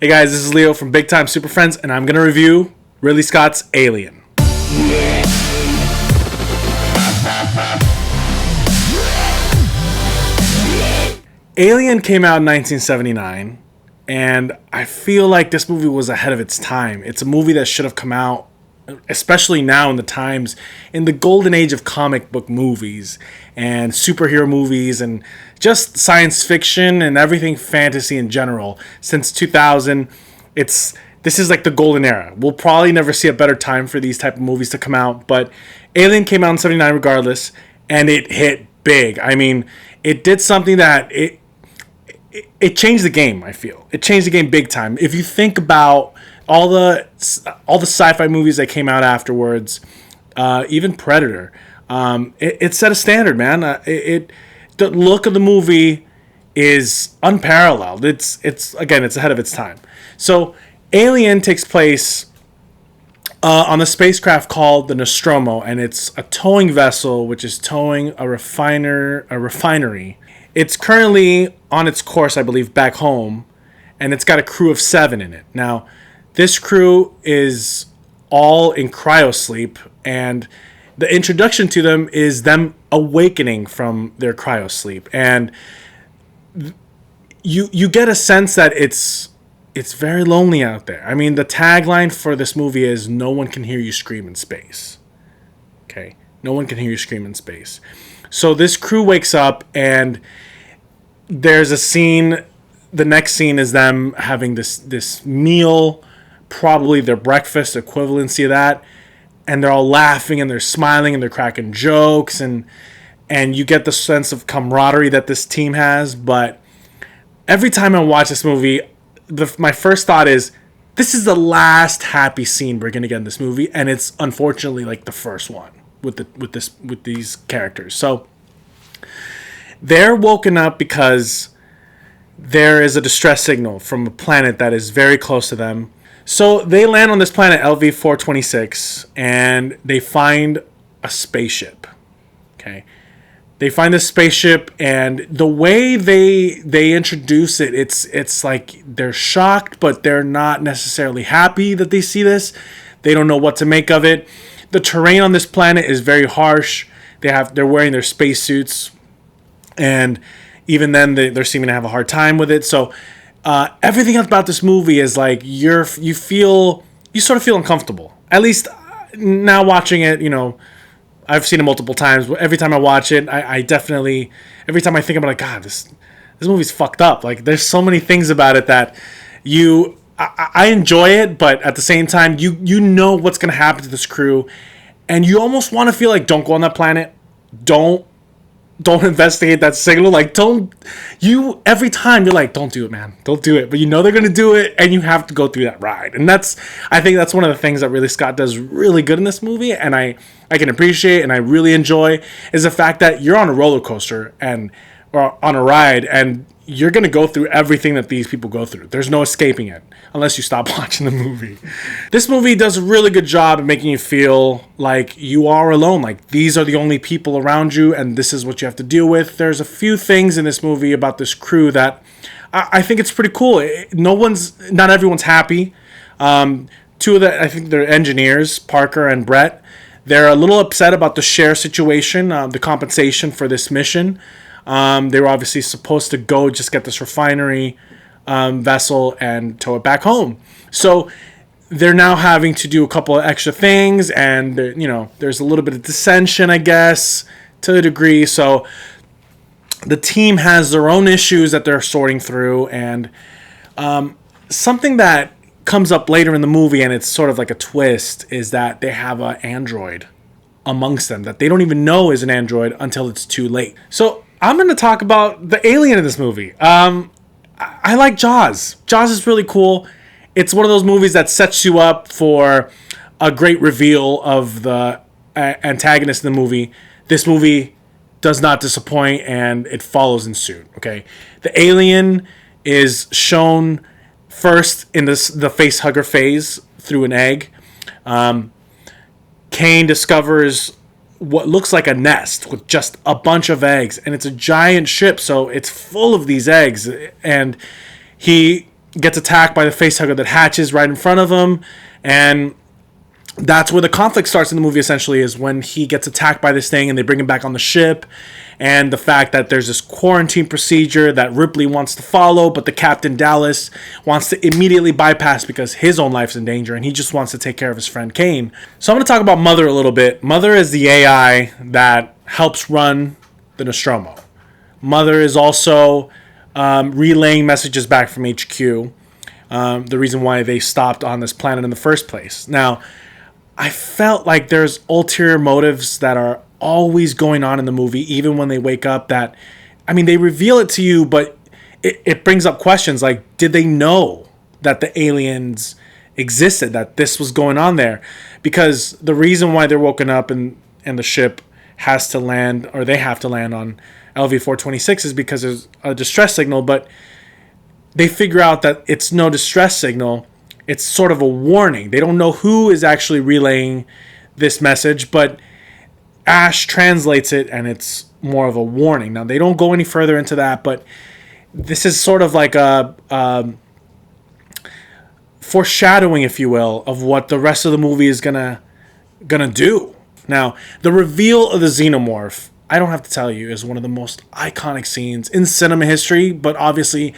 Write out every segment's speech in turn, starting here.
Hey guys, this is Leo from Big Time Super Friends, and I'm going to review Ridley Scott's Alien. Alien came out in 1979, and I feel like this movie was ahead of its time. It's a movie that should have come out, especially now in the times, in the golden age of comic book movies and superhero movies and just science fiction and everything fantasy in general. Since 2000, this is like the golden era. We'll probably never see a better time for these type of movies to come out, but Alien came out in 79 regardless, and it hit big. I mean, it did something that it changed the game. I feel it changed the game big time. If you think about all the sci-fi movies that came out afterwards, even Predator, it set a standard, man. The look of the movie is unparalleled. It's ahead of its time. So Alien takes place on a spacecraft called the Nostromo, and it's a towing vessel which is towing a refinery. It's currently on its course, I believe, back home, and it's got a crew of 7 in it. Now, this crew is all in cryosleep, and the introduction to them is them awakening from their cryosleep, and you get a sense that it's very lonely out there. I mean, the tagline for this movie is "No one can hear you scream in space." Okay, no one can hear you scream in space. So this crew wakes up, and there's a scene. The next scene is them having this meal, probably their breakfast equivalency of that, and they're all laughing and they're smiling and they're cracking jokes, and you get the sense of camaraderie that this team has. But every time I watch this movie, my first thought is, this is the last happy scene we're gonna get in this movie, and it's unfortunately like the first one with these characters. So they're woken up because there is a distress signal from a planet that is very close to them. So they land on this planet LV-426, and they find a spaceship. Okay, they find this spaceship, and the way they introduce it, it's like they're shocked, but they're not necessarily happy that they see this. They don't know what to make of it. The terrain on this planet is very harsh. They're wearing their spacesuits, and even then they're seeming to have a hard time with it. So everything about this movie is like you sort of feel uncomfortable. At least now watching it, I've seen it multiple times. Every time I watch it, I definitely, every time I think about it, God, this movie's fucked up. Like, there's so many things about it that I enjoy it, but at the same time, you know what's gonna happen to this crew, and you almost want to feel like, don't go on that planet, don't investigate that signal. Like, every time you're like, don't do it, man, don't do it. But you know they're gonna do it, and you have to go through that ride. And I think that's one of the things that Ridley Scott does really good in this movie, and I can appreciate and I really enjoy, is the fact that you're on a roller coaster or on a ride, and you're gonna go through everything that these people go through. There's no escaping it unless you stop watching the movie. This movie does a really good job of making you feel like you are alone. Like, these are the only people around you, and this is what you have to deal with. There's a few things in this movie about this crew that I think it's pretty cool. Not everyone's happy. Two of I think they're engineers, Parker and Brett. They're a little upset about the share situation, the compensation for this mission. They were obviously supposed to go just get this refinery vessel and tow it back home. So they're now having to do a couple of extra things, and there's a little bit of dissension, I guess, to a degree. So the team has their own issues that they're sorting through, and something that comes up later in the movie, and it's sort of like a twist, is that they have an android amongst them that they don't even know is an android until it's too late. So I'm going to talk about the alien in this movie. I like Jaws. Jaws is really cool. It's one of those movies that sets you up for a great reveal of the antagonist in the movie. This movie does not disappoint, and it follows in suit. Okay, the alien is shown first in the face hugger phase through an egg. Kane discovers what looks like a nest with just a bunch of eggs, and it's a giant ship, so it's full of these eggs, and he gets attacked by the facehugger that hatches right in front of him, and that's where the conflict starts in the movie, essentially, is when he gets attacked by this thing and they bring him back on the ship, and the fact that there's this quarantine procedure that Ripley wants to follow, but the Captain Dallas wants to immediately bypass because his own life's in danger, and he just wants to take care of his friend Kane. So I'm going to talk about Mother a little bit. Mother is the AI that helps run the Nostromo. Mother is also relaying messages back from HQ, the reason why they stopped on this planet in the first place. Now, I felt like there's ulterior motives that are always going on in the movie, even when they wake up, that, I mean, they reveal it to you, but it brings up questions like, did they know that the aliens existed, that this was going on there? Because the reason why they're woken up and the ship has to land, or they have to land on LV-426, is because there's a distress signal, but they figure out that it's no distress signal. It's sort of a warning. They don't know who is actually relaying this message, but Ash translates it, and it's more of a warning. Now, they don't go any further into that, but this is sort of like a foreshadowing, if you will, of what the rest of the movie is gonna do. Now, the reveal of the xenomorph, I don't have to tell you, is one of the most iconic scenes in cinema history, but obviously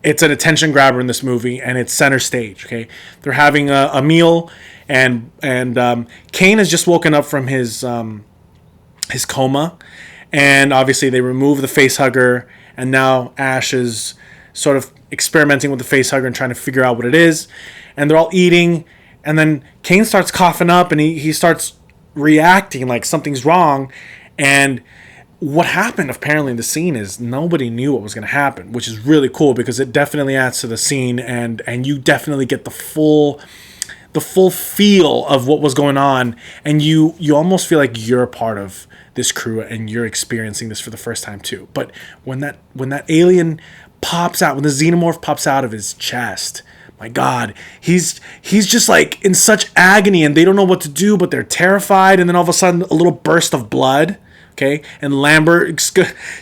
it's an attention grabber in this movie, and it's center stage. Okay, they're having a meal, and Kane has just woken up from his coma, and obviously they remove the facehugger, and now Ash is sort of experimenting with the facehugger and trying to figure out what it is, and they're all eating, and then Kane starts coughing up, and he starts reacting like something's wrong, and what happened apparently in the scene is nobody knew what was going to happen, which is really cool because it definitely adds to the scene, and you definitely get the full feel of what was going on, and you almost feel like you're a part of this crew and you're experiencing this for the first time too. But when that alien pops out, when the xenomorph pops out of his chest, my God, he's just like in such agony, and they don't know what to do, but they're terrified, and then all of a sudden a little burst of blood. Okay, and Lambert,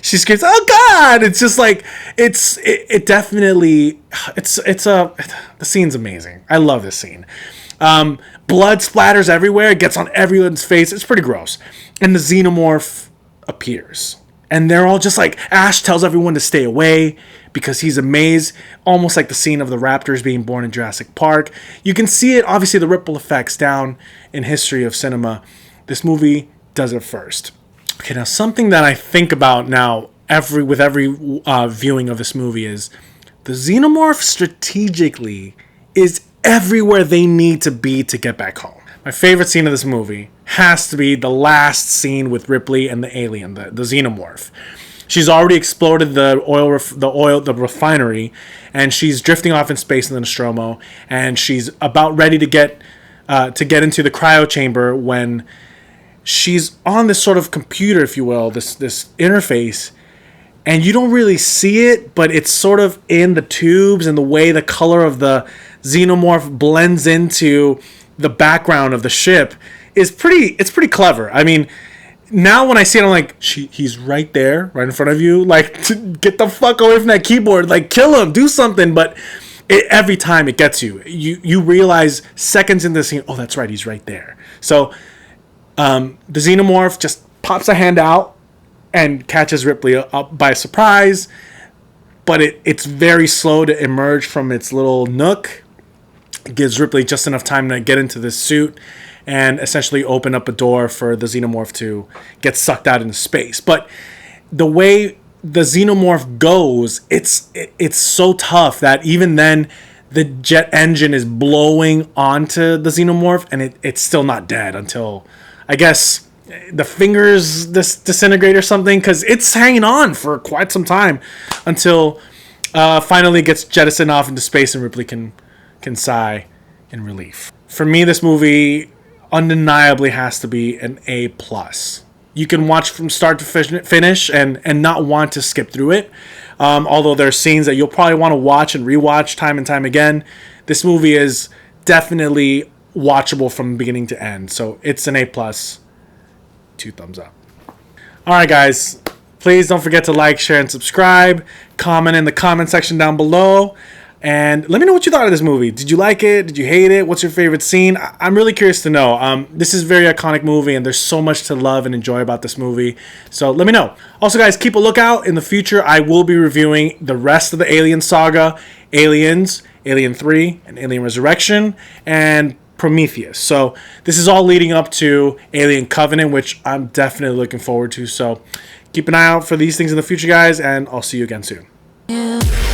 she screams, "Oh God!" It's just like it definitely the scene's amazing. I love this scene. Blood splatters everywhere. It gets on everyone's face. It's pretty gross. And the xenomorph appears, and they're all just like, Ash tells everyone to stay away because he's amazed, almost like the scene of the raptors being born in Jurassic Park. You can see it, obviously, the ripple effects down in history of cinema. This movie does it first. Okay, now something that I think about now with every viewing of this movie is the xenomorph strategically is everywhere they need to be to get back home. My favorite scene of this movie has to be the last scene with Ripley and the alien, the xenomorph. She's already exploded the refinery, and she's drifting off in space in the Nostromo, and she's about ready to get into the cryo chamber when she's on this sort of computer, if you will, this interface, and you don't really see it, but it's sort of in the tubes, and the way the color of the xenomorph blends into the background of the ship is pretty clever. I mean, now when I see it, I'm like, he's right there, right in front of you. Like, get the fuck away from that keyboard. Like, kill him, do something. But every time it gets you. You realize seconds into the scene, oh, that's right, he's right there. So the xenomorph just pops a hand out and catches Ripley up by surprise, but it's very slow to emerge from its little nook. It gives Ripley just enough time to get into this suit and essentially open up a door for the xenomorph to get sucked out into space. But the way the xenomorph goes, it's so tough that even then the jet engine is blowing onto the xenomorph, and it's still not dead until, I guess, the fingers disintegrate or something, because it's hanging on for quite some time until finally it gets jettisoned off into space and Ripley can sigh in relief. For me, this movie undeniably has to be an A+. You can watch from start to finish and not want to skip through it. Although there are scenes that you'll probably want to watch and rewatch time and time again, this movie is definitely watchable from beginning to end. So it's an A+, 2 thumbs up. Alright guys, please don't forget to like, share, and subscribe. Comment in the comment section down below. And let me know what you thought of this movie. Did you like it? Did you hate it? What's your favorite scene? I'm really curious to know. This is a very iconic movie, and there's so much to love and enjoy about this movie. So let me know. Also, guys, keep a lookout. In the future, I will be reviewing the rest of the Alien saga, Aliens, Alien 3, and Alien Resurrection, and Prometheus. So this is all leading up to Alien Covenant, which I'm definitely looking forward to. So keep an eye out for these things in the future, guys, and I'll see you again soon.